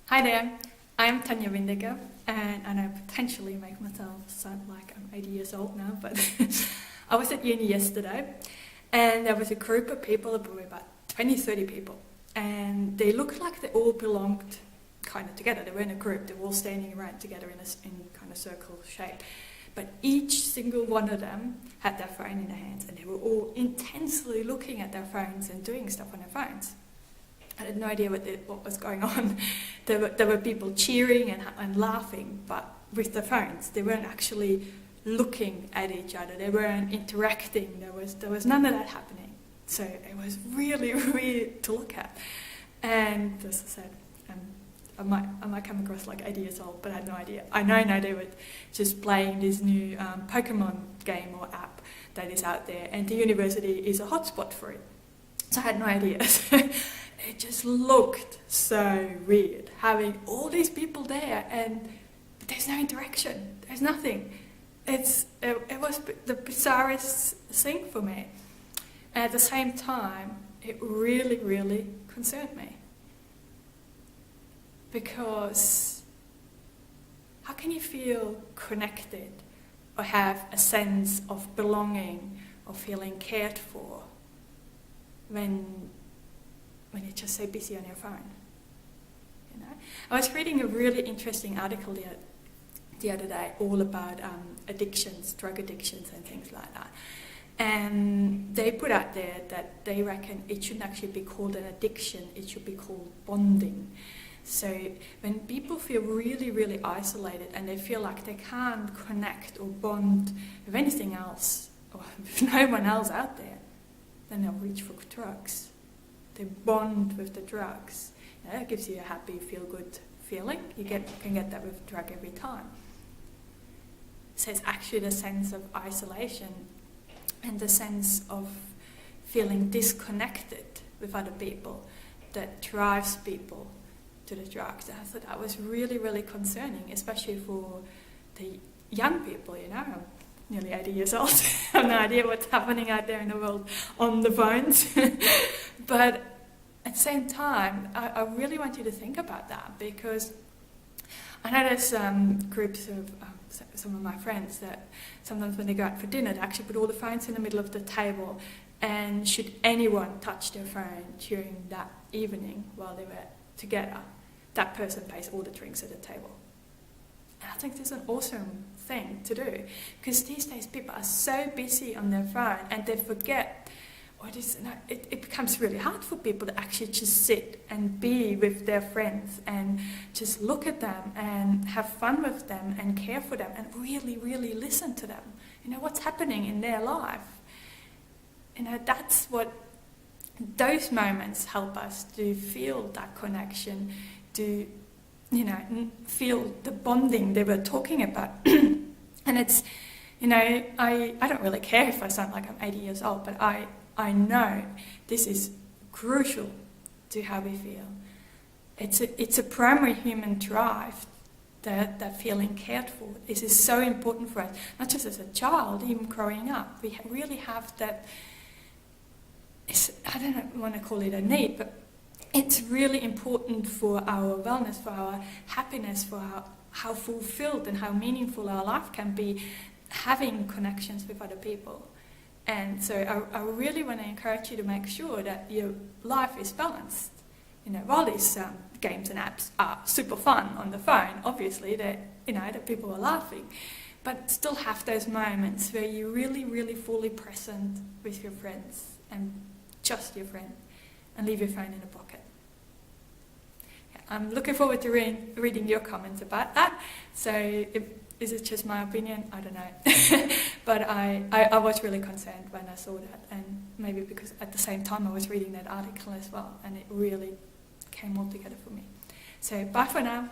Hi there, I'm Tanya Windiger, and I potentially make myself sound like I'm 80 years old now, but I was at uni yesterday, and there was a group of people, probably about 20, 30 people, and they looked like they all belonged kind of together. They were in a group, they were all standing around together in kind of circle shape. But each single one of them had their phone in their hands, and they were all intensely looking at their phones and doing stuff on their phones. I had no idea what was going on. There were people cheering and laughing, but with their phones. They weren't actually looking at each other. They weren't interacting. There was none of that happening. So it was really weird to look at. And as I said, I might come across like 80 years old, but I had no idea. I know now they were just playing this new Pokemon game or app that is out there, and the university is a hotspot for it. So I had no idea. It just looked so weird, having all these people there, and there's no interaction. There's nothing. It was the bizarrest thing for me. And at the same time, it really, really concerned me. Because how can you feel connected or have a sense of belonging or feeling cared for when you're just so busy on your phone? You know, I was reading a really interesting article the other day, all about addictions, drug addictions, and things like that. And they put out there that they reckon it shouldn't actually be called an addiction; it should be called bonding. So when people feel really, really isolated and they feel like they can't connect or bond with anything else or with no one else out there, then they'll reach for drugs. They bond with the drugs. You know, it gives you a happy, feel-good feeling. You can get that with a drug every time. So it's actually the sense of isolation and the sense of feeling disconnected with other people that drives people to the drugs. I thought that was really, really concerning, especially for the young people, you know. I'm nearly 80 years old. I have no idea what's happening out there in the world on the phones. But at the same time, I really want you to think about that, because I know there's groups of some of my friends that sometimes when they go out for dinner, they actually put all the phones in the middle of the table, and should anyone touch their phone during that evening while they were together, that person pays all the drinks at the table. And I think this is an awesome thing to do, because these days people are so busy on their phone and they forget it becomes really hard for people to actually just sit and be with their friends and just look at them and have fun with them and care for them and really, really listen to them. You know, what's happening in their life. You know, that's what those moments help us to feel that connection, to, you know, feel the bonding they were talking about. And it's, you know, I don't really care if I sound like I'm 80 years old, but I know this is crucial to how we feel. It's a primary human drive, that feeling cared for. This is so important for us, not just as a child, even growing up. We really have that. I don't want to call it a need, but it's really important for our wellness, for our happiness, for how fulfilled and how meaningful our life can be, having connections with other people. And so I really want to encourage you to make sure that your life is balanced. You know, while these games and apps are super fun on the phone, obviously that people are laughing, but still have those moments where you're really, really fully present with your friends and just your friend, and leave your phone in a pocket. I'm looking forward to reading your comments about that. So is it just my opinion? I don't know. But I was really concerned when I saw that, and maybe because at the same time I was reading that article as well, and it really came all together for me. So bye for now.